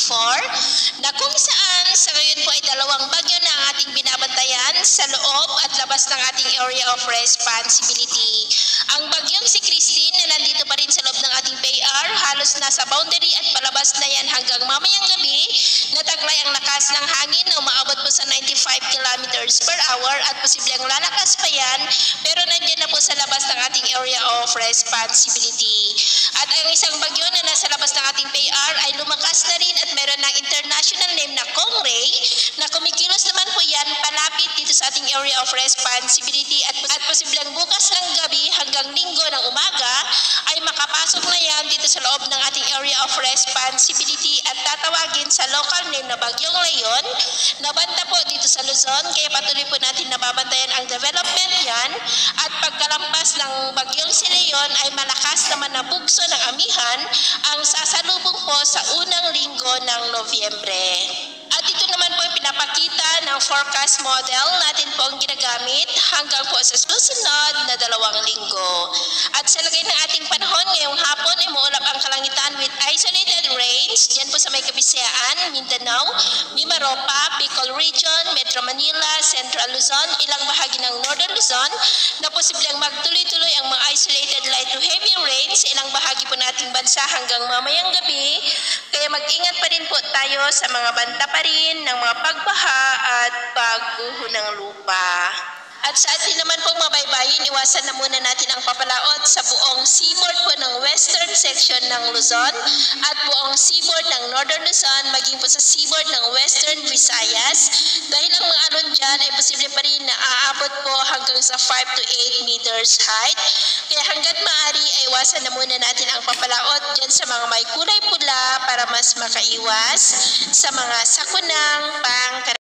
na kung saan sa ngayon po ay dalawang bagyo na ang ating binabantayan sa loob at labas ng ating area of responsibility. Ang bagyong si Christine na nandito pa rin sa loob ng ating PAR, halos nasa boundary at palabas na yan hanggang mamayang gabi, nataglay ang lakas ng hangin na umaabot po sa 95 kilometers per hour at posibleng lalakas pa yan, pero nandiyan na po sa labas ng ating area of responsibility. At ang isang bagyo na nasa labas ng ating PAR ay lumakas na rin at meron ng international name na Kongray na kumikilos naman po yan palapit dito sa ating area of responsibility at posibleng bukas ng gabi hanggang linggo ng umaga ay makapasok na yan dito sa loob ng ating area of responsibility at tatawagin sa local name na Bagyong Leon na banta po dito sa Luzon, kaya patuloy po natin nababantayan ang development yan at pagkalampas ng Bagyong si Leon ay malakas naman na bugso ng amihan ang sasalubong po sa unang linggo ng Nobyembre. At ito naman po ay pinapakita ng forecast model natin po ang ginagamit hanggang po sa susunod na 2 linggo. At sa lagay ng ating panahon ngayong hapon ay muulap ang kalangitan with isolated rains dyan po sa may Kabisayaan, Mindanao, Mimaropa, Bicol Region, Metro Manila, Central Luzon, ilang bahagi ng Northern Luzon na posibleng magtuloy-tuloy ang mga isolated light to heavy rains sa ilang bahagi po nating bansa hanggang mamayang gabi. Kaya mag-ingat pa rin po tayo sa mga banta pa rin ng mga pagbaha at pagguho ng lupa. At sa atin naman pong mabaybayin, iwasan na muna natin ang papalaot sa buong seaboard po ng western section ng Luzon at buong seaboard ng northern Luzon, maging po sa seaboard ng western Visayas dahil ang mga alon dyan ay posible pa rin na aabot po hanggang sa 5 to 8 meters height. Kaya hanggat maaari ay iwasan na muna natin ang papalaot dyan sa mga may kulay pula para mas makaiwas sa mga sakunang pangkaraniwan.